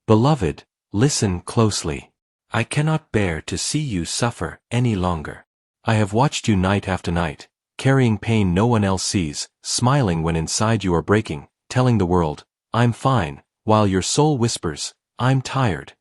Beloved, listen closely. I cannot bear to see you suffer any longer. I have watched you night after night, carrying pain no one else sees, smiling when inside you are breaking, telling the world, I'm fine, while your soul whispers, I'm tired.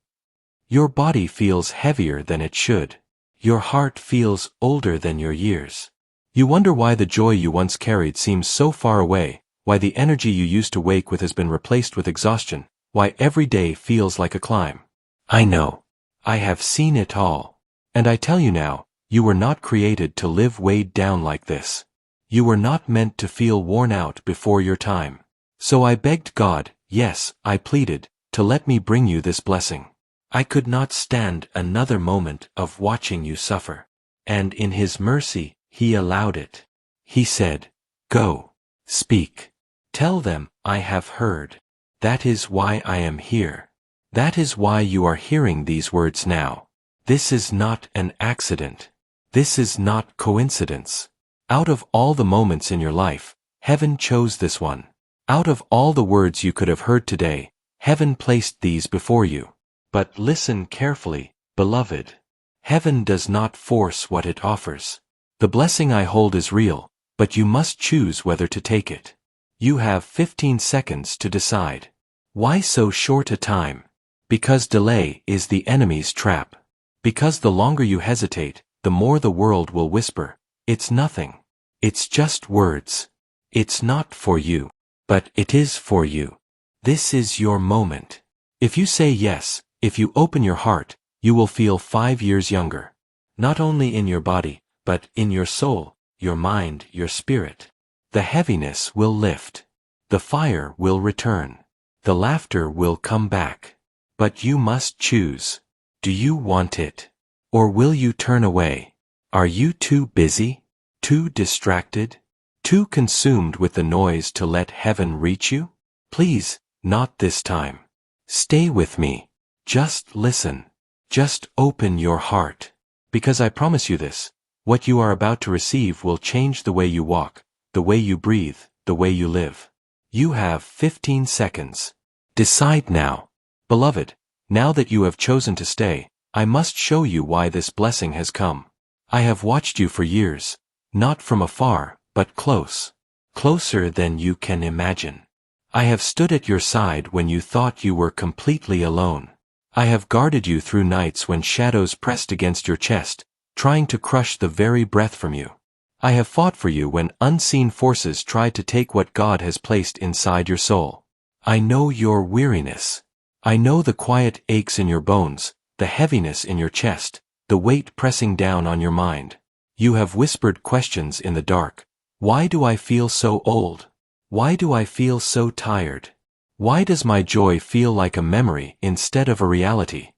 Your body feels heavier than it should. Your heart feels older than your years. You wonder why the joy you once carried seems so far away, why the energy you used to wake with has been replaced with exhaustion, why every day feels like a climb. I know. I have seen it all. And I tell you now, you were not created to live weighed down like this. You were not meant to feel worn out before your time. So I begged God, yes, I pleaded, to let me bring you this blessing. I could not stand another moment of watching you suffer. And in His mercy, He allowed it. He said, go, speak. Tell them, I have heard. That is why I am here. That is why you are hearing these words now. This is not an accident. This is not coincidence. Out of all the moments in your life, Heaven chose this one. Out of all the words you could have heard today, Heaven placed these before you. But listen carefully, beloved. Heaven does not force what it offers. The blessing I hold is real, but you must choose whether to take it. You have 15 seconds to decide. Why so short a time? Because delay is the enemy's trap. Because the longer you hesitate, the more the world will whisper, it's nothing. It's just words. It's not for you. But it is for you. This is your moment. If you say yes, if you open your heart, you will feel 5 years younger. Not only in your body, but in your soul, your mind, your spirit. The heaviness will lift. The fire will return. The laughter will come back. But you must choose. Do you want it? Or will you turn away? Are you too busy? Too distracted? Too consumed with the noise to let heaven reach you? Please, not this time. Stay with me. Just listen. Just open your heart. Because I promise you this, what you are about to receive will change the way you walk, the way you breathe, the way you live. You have 15 seconds. Decide now. Beloved, now that you have chosen to stay, I must show you why this blessing has come. I have watched you for years, not from afar, but close. Closer than you can imagine. I have stood at your side when you thought you were completely alone. I have guarded you through nights when shadows pressed against your chest, trying to crush the very breath from you. I have fought for you when unseen forces tried to take what God has placed inside your soul. I know your weariness. I know the quiet aches in your bones, the heaviness in your chest, the weight pressing down on your mind. You have whispered questions in the dark. Why do I feel so old? Why do I feel so tired? Why does my joy feel like a memory instead of a reality?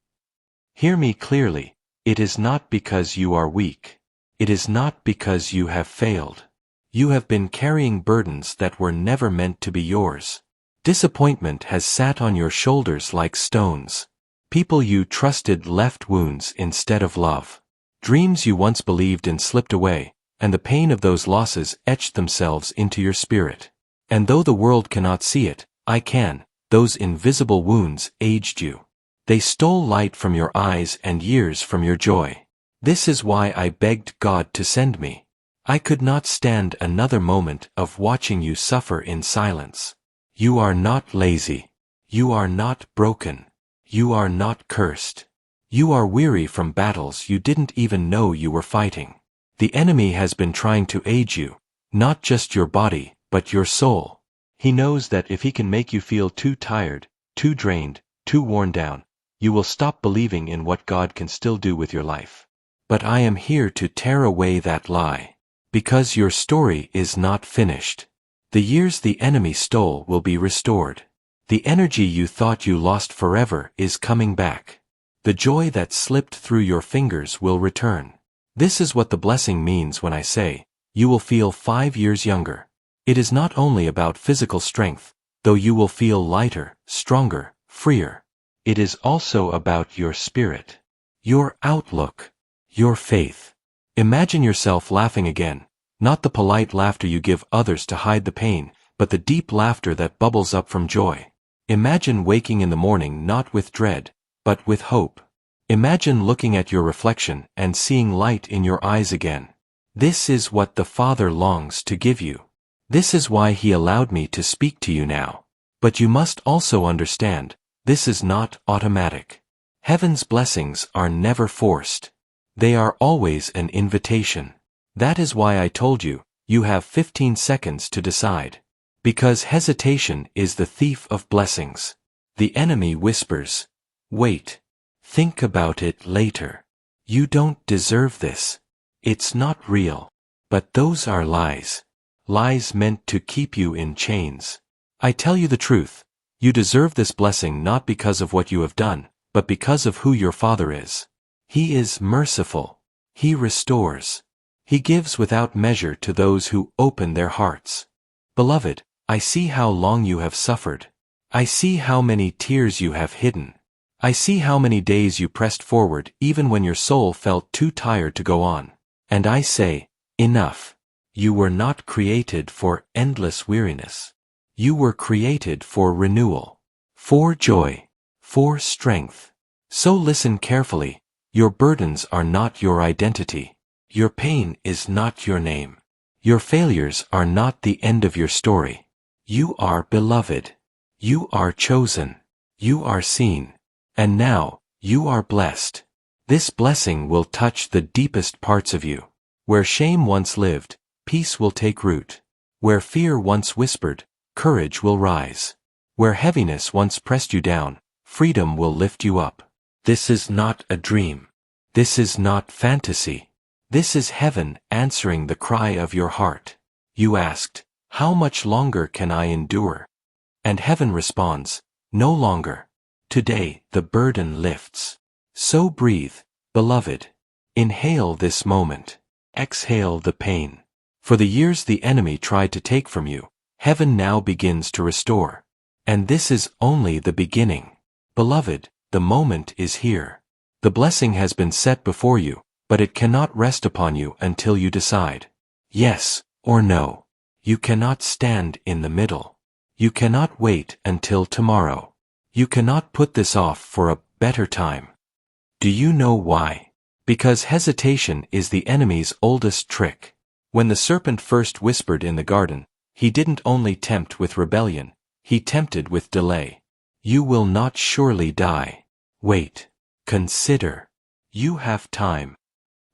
Hear me clearly. It is not because you are weak. It is not because you have failed. You have been carrying burdens that were never meant to be yours. Disappointment has sat on your shoulders like stones. People you trusted left wounds instead of love. Dreams you once believed in slipped away, and the pain of those losses etched themselves into your spirit. And though the world cannot see it, I can. Those invisible wounds aged you. They stole light from your eyes and years from your joy. This is why I begged God to send me. I could not stand another moment of watching you suffer in silence. You are not lazy. You are not broken. You are not cursed. You are weary from battles you didn't even know you were fighting. The enemy has been trying to age you, not just your body, but your soul. He knows that if he can make you feel too tired, too drained, too worn down, you will stop believing in what God can still do with your life. But I am here to tear away that lie. Because your story is not finished. The years the enemy stole will be restored. The energy you thought you lost forever is coming back. The joy that slipped through your fingers will return. This is what the blessing means when I say, you will feel 5 years younger. It is not only about physical strength, though you will feel lighter, stronger, freer. It is also about your spirit, your outlook, your faith. Imagine yourself laughing again, not the polite laughter you give others to hide the pain, but the deep laughter that bubbles up from joy. Imagine waking in the morning not with dread, but with hope. Imagine looking at your reflection and seeing light in your eyes again. This is what the Father longs to give you. This is why He allowed me to speak to you now. But you must also understand, this is not automatic. Heaven's blessings are never forced. They are always an invitation. That is why I told you, you have 15 seconds to decide. Because hesitation is the thief of blessings. The enemy whispers, "Wait. Think about it later. You don't deserve this. It's not real." But those are lies. Lies meant to keep you in chains. I tell you the truth, you deserve this blessing not because of what you have done, but because of who your Father is. He is merciful. He restores. He gives without measure to those who open their hearts. Beloved, I see how long you have suffered. I see how many tears you have hidden. I see how many days you pressed forward even when your soul felt too tired to go on. And I say, enough. You were not created for endless weariness. You were created for renewal, for joy, for strength. So listen carefully. Your burdens are not your identity. Your pain is not your name. Your failures are not the end of your story. You are beloved. You are chosen. You are seen. And now, you are blessed. This blessing will touch the deepest parts of you. Where shame once lived, peace will take root. Where fear once whispered, courage will rise. Where heaviness once pressed you down, freedom will lift you up. This is not a dream. This is not fantasy. This is heaven answering the cry of your heart. You asked, "How much longer can I endure?" And heaven responds, "No longer. Today the burden lifts." So breathe, beloved. Inhale this moment. Exhale the pain. For the years the enemy tried to take from you, heaven now begins to restore. And this is only the beginning. Beloved, the moment is here. The blessing has been set before you, but it cannot rest upon you until you decide. Yes or no. You cannot stand in the middle. You cannot wait until tomorrow. You cannot put this off for a better time. Do you know why? Because hesitation is the enemy's oldest trick. When the serpent first whispered in the garden, he didn't only tempt with rebellion, he tempted with delay. You will not surely die. Wait. Consider. You have time.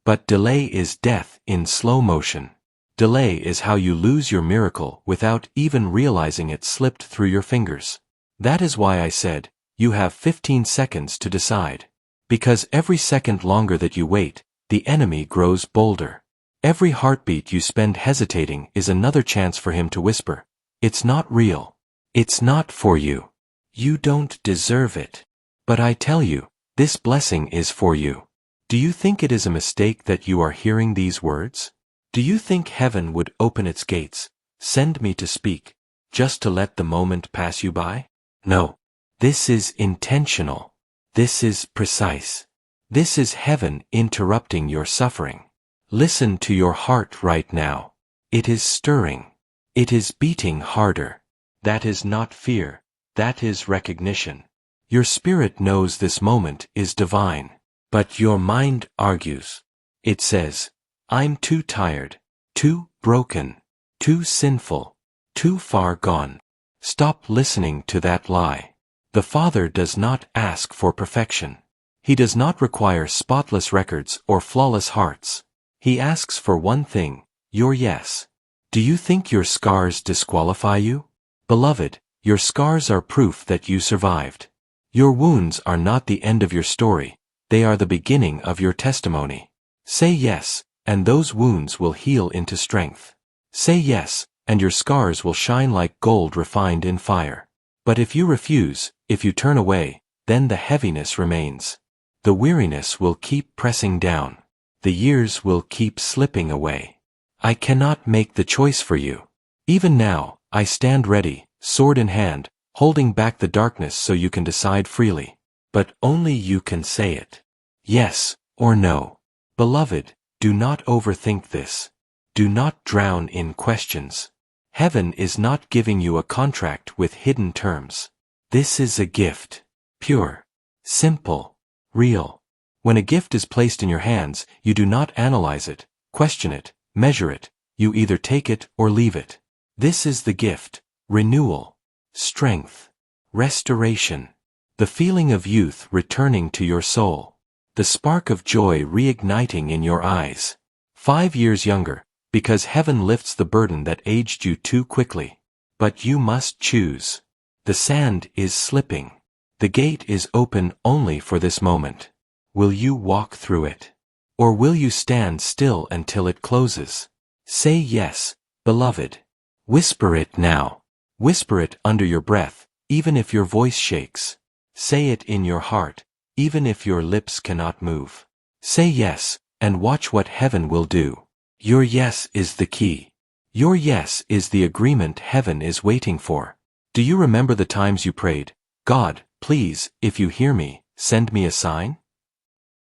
But delay is death in slow motion. Delay is how you lose your miracle without even realizing it slipped through your fingers. That is why I said, you have 15 seconds to decide. Because every second longer that you wait, the enemy grows bolder. Every heartbeat you spend hesitating is another chance for him to whisper, "It's not real. It's not for you. You don't deserve it." But I tell you, this blessing is for you. Do you think it is a mistake that you are hearing these words? Do you think heaven would open its gates, send me to speak, just to let the moment pass you by? No. This is intentional. This is precise. This is heaven interrupting your suffering. Listen to your heart right now. It is stirring. It is beating harder. That is not fear. That is recognition. Your spirit knows this moment is divine. But your mind argues. It says, "I'm too tired, too broken, too sinful, too far gone." Stop listening to that lie. The Father does not ask for perfection. He does not require spotless records or flawless hearts. He asks for one thing, your yes. Do you think your scars disqualify you? Beloved, your scars are proof that you survived. Your wounds are not the end of your story, they are the beginning of your testimony. Say yes, and those wounds will heal into strength. Say yes, and your scars will shine like gold refined in fire. But if you refuse, if you turn away, then the heaviness remains. The weariness will keep pressing down. The years will keep slipping away. I cannot make the choice for you. Even now, I stand ready, sword in hand, holding back the darkness so you can decide freely. But only you can say it. Yes or no. Beloved, do not overthink this. Do not drown in questions. Heaven is not giving you a contract with hidden terms. This is a gift. Pure. Simple. Real. When a gift is placed in your hands, you do not analyze it, question it, measure it, you either take it or leave it. This is the gift. Renewal. Strength. Restoration. The feeling of youth returning to your soul. The spark of joy reigniting in your eyes. 5 years younger, because heaven lifts the burden that aged you too quickly. But you must choose. The sand is slipping. The gate is open only for this moment. Will you walk through it? Or will you stand still until it closes? Say yes, beloved. Whisper it now. Whisper it under your breath, even if your voice shakes. Say it in your heart, even if your lips cannot move. Say yes, and watch what heaven will do. Your yes is the key. Your yes is the agreement heaven is waiting for. Do you remember the times you prayed, God, please, if you hear me, send me a sign?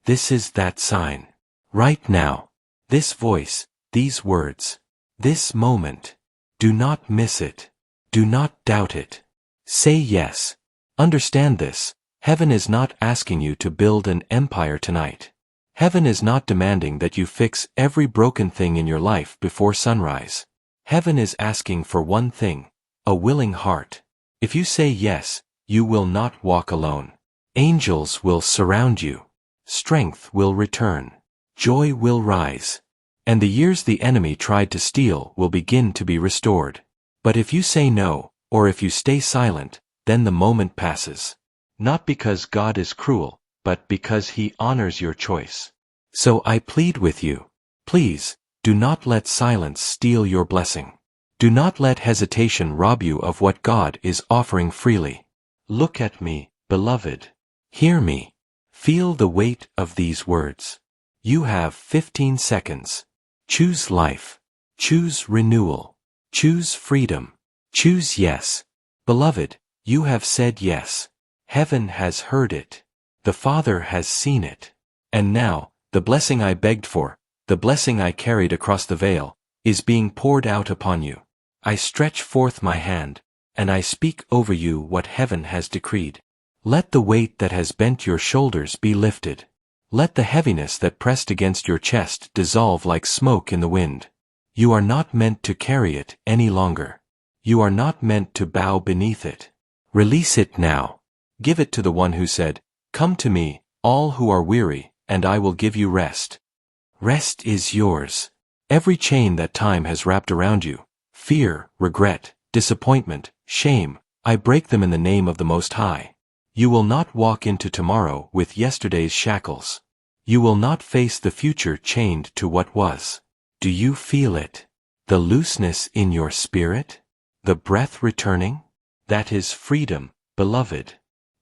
This is that sign. Right now. This voice, these words. This moment. Do not miss it. Do not doubt it. Say yes. Understand this. Heaven is not asking you to build an empire tonight. Heaven is not demanding that you fix every broken thing in your life before sunrise. Heaven is asking for one thing, a willing heart. If you say yes, you will not walk alone. Angels will surround you. Strength will return. Joy will rise. And the years the enemy tried to steal will begin to be restored. But if you say no, or if you stay silent, then the moment passes. Not because God is cruel, but because He honors your choice. So I plead with you. Please, do not let silence steal your blessing. Do not let hesitation rob you of what God is offering freely. Look at me, beloved. Hear me. Feel the weight of these words. You have 15 seconds. Choose life. Choose renewal. Choose freedom. Choose yes. Beloved, you have said yes. Heaven has heard it. The Father has seen it. And now, the blessing I begged for, the blessing I carried across the veil, is being poured out upon you. I stretch forth my hand, and I speak over you what heaven has decreed. Let the weight that has bent your shoulders be lifted. Let the heaviness that pressed against your chest dissolve like smoke in the wind. You are not meant to carry it any longer. You are not meant to bow beneath it. Release it now. Give it to the one who said, "Come to me, all who are weary, and I will give you rest." Rest is yours. Every chain that time has wrapped around you, fear, regret, disappointment, shame, I break them in the name of the Most High. You will not walk into tomorrow with yesterday's shackles. You will not face the future chained to what was. Do you feel it? The looseness in your spirit? The breath returning? That is freedom, beloved.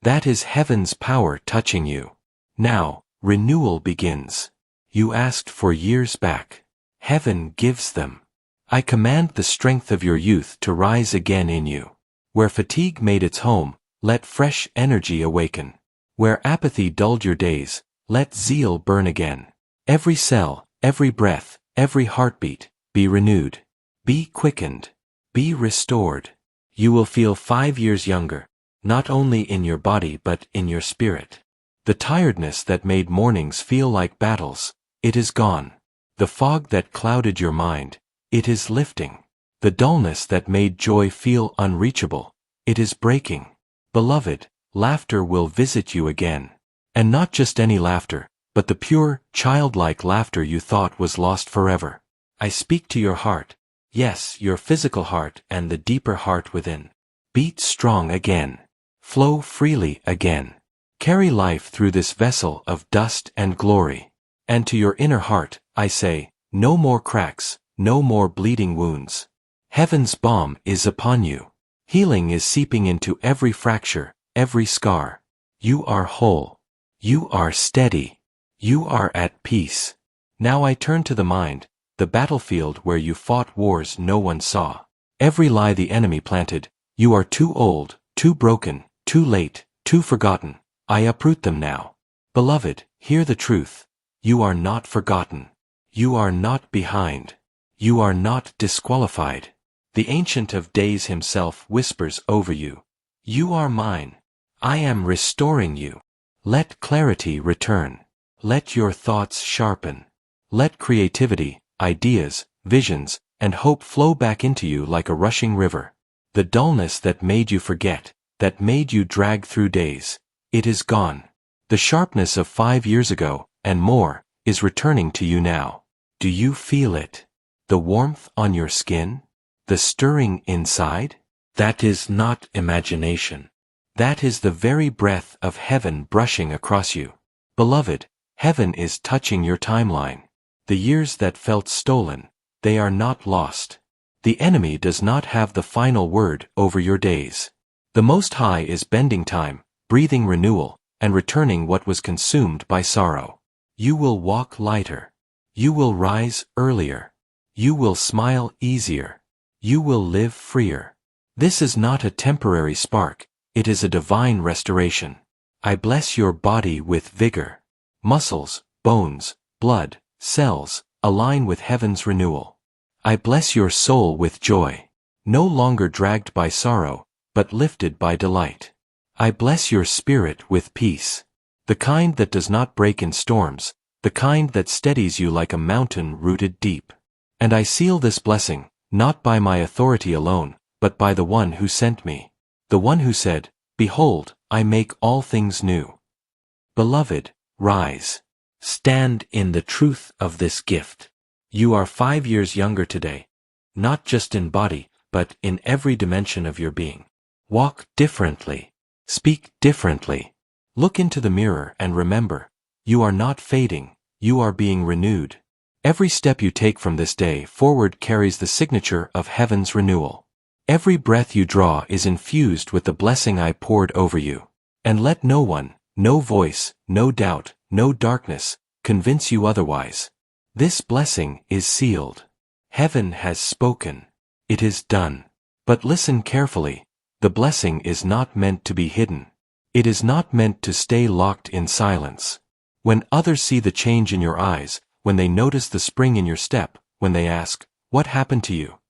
That is heaven's power touching you. Now, renewal begins. You asked for years back. Heaven gives them. I command the strength of your youth to rise again in you. Where fatigue made its home, let fresh energy awaken. Where apathy dulled your days, let zeal burn again. Every cell, every breath, every heartbeat, be renewed. Be quickened. Be restored. You will feel 5 years younger, not only in your body but in your spirit. The tiredness that made mornings feel like battles, it is gone. The fog that clouded your mind, it is lifting. The dullness that made joy feel unreachable, it is breaking. Beloved, laughter will visit you again. And not just any laughter, but the pure, childlike laughter you thought was lost forever. I speak to your heart, yes, your physical heart and the deeper heart within. Beat strong again. Flow freely again. Carry life through this vessel of dust and glory. And to your inner heart, I say, no more cracks, no more bleeding wounds. Heaven's balm is upon you. Healing is seeping into every fracture, every scar. You are whole. You are steady. You are at peace. Now I turn to the mind, the battlefield where you fought wars no one saw. Every lie the enemy planted, you are too old, too broken, too late, too forgotten. I uproot them now. Beloved, hear the truth. You are not forgotten. You are not behind. You are not disqualified. The Ancient of Days himself whispers over you. You are mine. I am restoring you. Let clarity return. Let your thoughts sharpen. Let creativity, ideas, visions, and hope flow back into you like a rushing river. The dullness that made you forget, that made you drag through days, it is gone. The sharpness of 5 years ago, and more, is returning to you now. Do you feel it? The warmth on your skin? The stirring inside? That is not imagination. That is the very breath of heaven brushing across you. Beloved, heaven is touching your timeline. The years that felt stolen, they are not lost. The enemy does not have the final word over your days. The Most High is bending time, breathing renewal, and returning what was consumed by sorrow. You will walk lighter. You will rise earlier. You will smile easier. You will live freer. This is not a temporary spark, it is a divine restoration. I bless your body with vigor. Muscles, bones, blood, cells, align with heaven's renewal. I bless your soul with joy, no longer dragged by sorrow, but lifted by delight. I bless your spirit with peace, the kind that does not break in storms, the kind that steadies you like a mountain rooted deep. And I seal this blessing, not by my authority alone, but by the one who sent me, the one who said, "Behold, I make all things new." Beloved, rise. Stand in the truth of this gift. You are 5 years younger today, not just in body, but in every dimension of your being. Walk differently. Speak differently. Look into the mirror and remember, you are not fading, you are being renewed. Every step you take from this day forward carries the signature of heaven's renewal. Every breath you draw is infused with the blessing I poured over you. And let no one, no voice, no doubt, no darkness, convince you otherwise. This blessing is sealed. Heaven has spoken. It is done. But listen carefully. The blessing is not meant to be hidden. It is not meant to stay locked in silence. When others see the change in your eyes, when they notice the spring in your step, when they ask, "What happened to you?"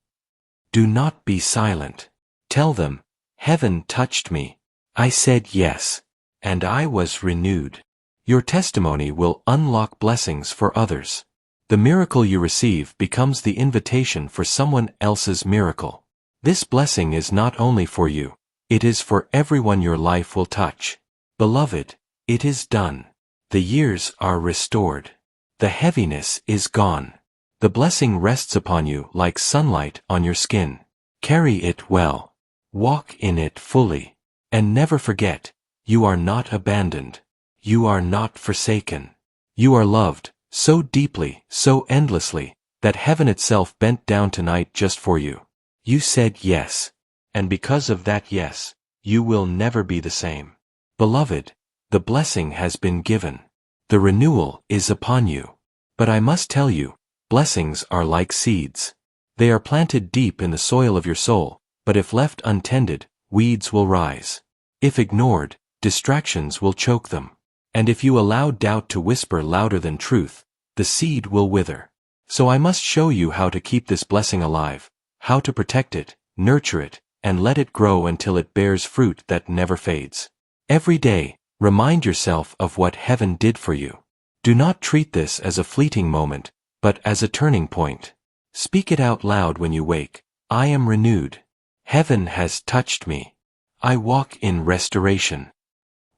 do not be silent. Tell them, "Heaven touched me. I said yes. And I was renewed." Your testimony will unlock blessings for others. The miracle you receive becomes the invitation for someone else's miracle. This blessing is not only for you, it is for everyone your life will touch. Beloved, it is done. The years are restored. The heaviness is gone. The blessing rests upon you like sunlight on your skin. Carry it well. Walk in it fully. And never forget, you are not abandoned. You are not forsaken. You are loved, so deeply, so endlessly, that heaven itself bent down tonight just for you. You said yes. And because of that yes, you will never be the same. Beloved, the blessing has been given. The renewal is upon you. But I must tell you, blessings are like seeds. They are planted deep in the soil of your soul, but if left untended, weeds will rise. If ignored, distractions will choke them. And if you allow doubt to whisper louder than truth, the seed will wither. So I must show you how to keep this blessing alive, how to protect it, nurture it, and let it grow until it bears fruit that never fades. Every day, remind yourself of what heaven did for you. Do not treat this as a fleeting moment, but as a turning point. Speak it out loud when you wake. I am renewed. Heaven has touched me. I walk in restoration.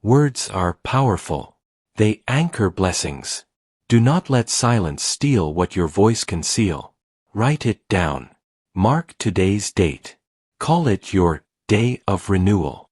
Words are powerful. They anchor blessings. Do not let silence steal what your voice can seal. Write it down. Mark today's date. Call it your day of renewal.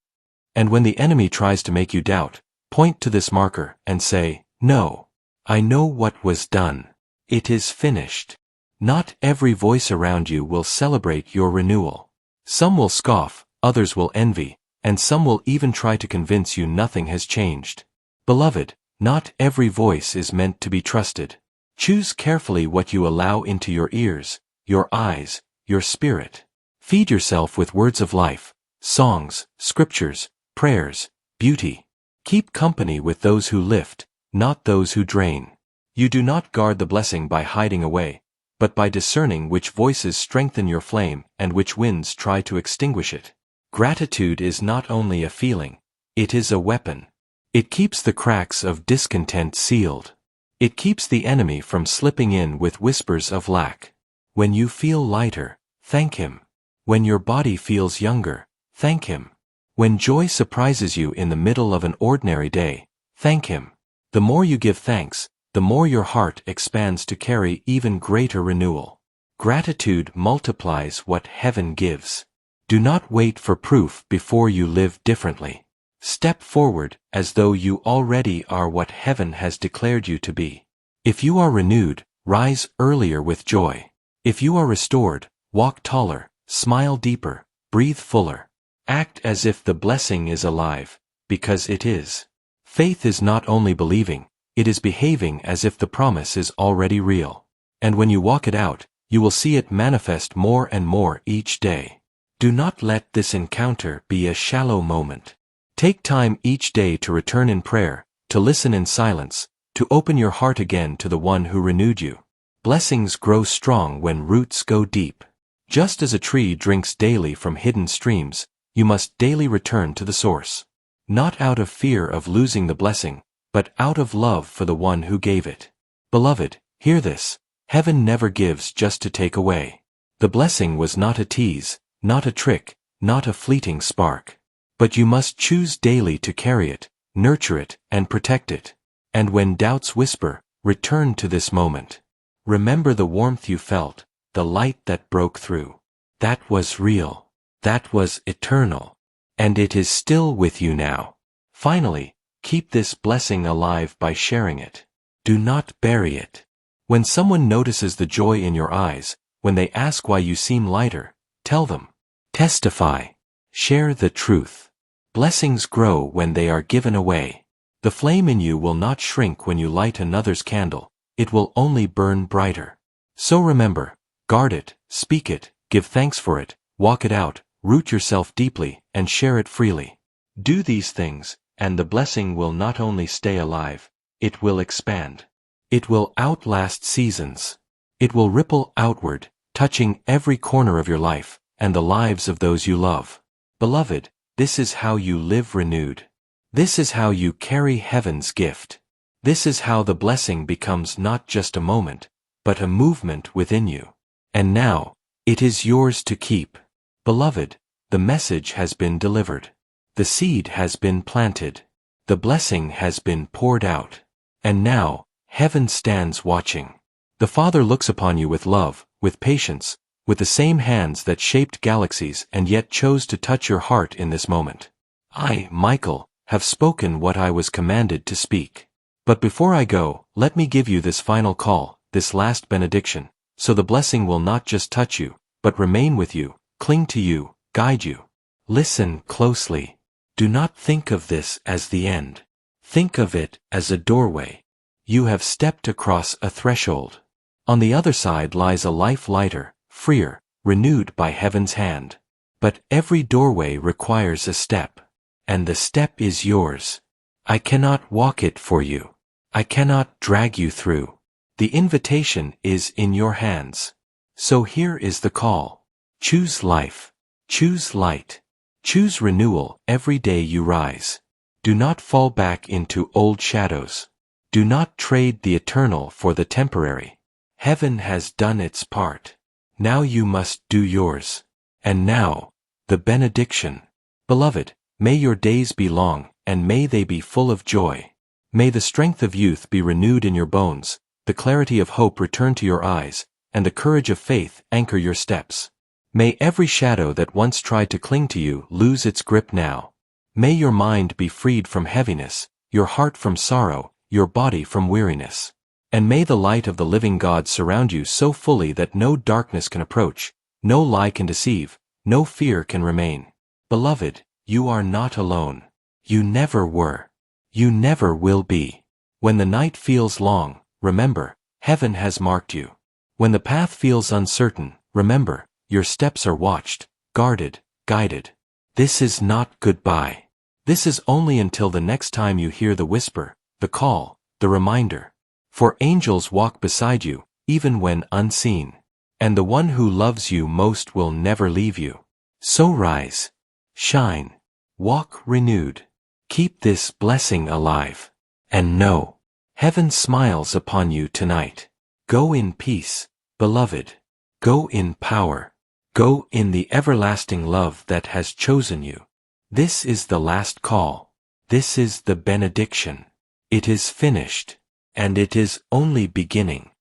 And when the enemy tries to make you doubt, point to this marker and say, "No. I know what was done. It is finished." Not every voice around you will celebrate your renewal. Some will scoff, others will envy, and some will even try to convince you nothing has changed. Beloved, not every voice is meant to be trusted. Choose carefully what you allow into your ears, your eyes, your spirit. Feed yourself with words of life, songs, scriptures, prayers, beauty. Keep company with those who lift, not those who drain. You do not guard the blessing by hiding away, but by discerning which voices strengthen your flame and which winds try to extinguish it. Gratitude is not only a feeling, it is a weapon. It keeps the cracks of discontent sealed. It keeps the enemy from slipping in with whispers of lack. When you feel lighter, thank Him. When your body feels younger, thank Him. When joy surprises you in the middle of an ordinary day, thank Him. The more you give thanks, the more your heart expands to carry even greater renewal. Gratitude multiplies what heaven gives. Do not wait for proof before you live differently. Step forward as though you already are what heaven has declared you to be. If you are renewed, rise earlier with joy. If you are restored, walk taller, smile deeper, breathe fuller. Act as if the blessing is alive, because it is. Faith is not only believing, it is behaving as if the promise is already real. And when you walk it out, you will see it manifest more and more each day. Do not let this encounter be a shallow moment. Take time each day to return in prayer, to listen in silence, to open your heart again to the one who renewed you. Blessings grow strong when roots go deep. Just as a tree drinks daily from hidden streams, you must daily return to the source. Not out of fear of losing the blessing, but out of love for the one who gave it. Beloved, hear this. Heaven never gives just to take away. The blessing was not a tease, not a trick, not a fleeting spark. But you must choose daily to carry it, nurture it, and protect it. And when doubts whisper, return to this moment. Remember the warmth you felt, the light that broke through. That was real. That was eternal. And it is still with you now. Finally, keep this blessing alive by sharing it. Do not bury it. When someone notices the joy in your eyes, when they ask why you seem lighter, tell them. Testify. Share the truth. Blessings grow when they are given away. The flame in you will not shrink when you light another's candle, it will only burn brighter. So remember, guard it, speak it, give thanks for it, walk it out, root yourself deeply, and share it freely. Do these things, and the blessing will not only stay alive, it will expand. It will outlast seasons. It will ripple outward, touching every corner of your life, and the lives of those you love. Beloved, this is how you live renewed. This is how you carry heaven's gift. This is how the blessing becomes not just a moment, but a movement within you. And now, it is yours to keep. Beloved, the message has been delivered. The seed has been planted. The blessing has been poured out. And now, heaven stands watching. The Father looks upon you with love, with patience, with the same hands that shaped galaxies and yet chose to touch your heart in this moment. I, Michael, have spoken what I was commanded to speak. But before I go, let me give you this final call, this last benediction, so the blessing will not just touch you, but remain with you, cling to you, guide you. Listen closely. Do not think of this as the end. Think of it as a doorway. You have stepped across a threshold. On the other side lies a life lighter, freer, renewed by heaven's hand. But every doorway requires a step. And the step is yours. I cannot walk it for you. I cannot drag you through. The invitation is in your hands. So here is the call. Choose life. Choose light. Choose renewal every day you rise. Do not fall back into old shadows. Do not trade the eternal for the temporary. Heaven has done its part. Now you must do yours. And now, the benediction. Beloved, may your days be long, and may they be full of joy. May the strength of youth be renewed in your bones, the clarity of hope return to your eyes, and the courage of faith anchor your steps. May every shadow that once tried to cling to you lose its grip now. May your mind be freed from heaviness, your heart from sorrow, your body from weariness. And may the light of the living God surround you so fully that no darkness can approach, no lie can deceive, no fear can remain. Beloved, you are not alone. You never were. You never will be. When the night feels long, remember, heaven has marked you. When the path feels uncertain, remember, your steps are watched, guarded, guided. This is not goodbye. This is only until the next time you hear the whisper, the call, the reminder. For angels walk beside you, even when unseen. And the one who loves you most will never leave you. So rise. Shine. Walk renewed. Keep this blessing alive. And know, heaven smiles upon you tonight. Go in peace, beloved. Go in power. Go in the everlasting love that has chosen you. This is the last call. This is the benediction. It is finished. And it is only beginning.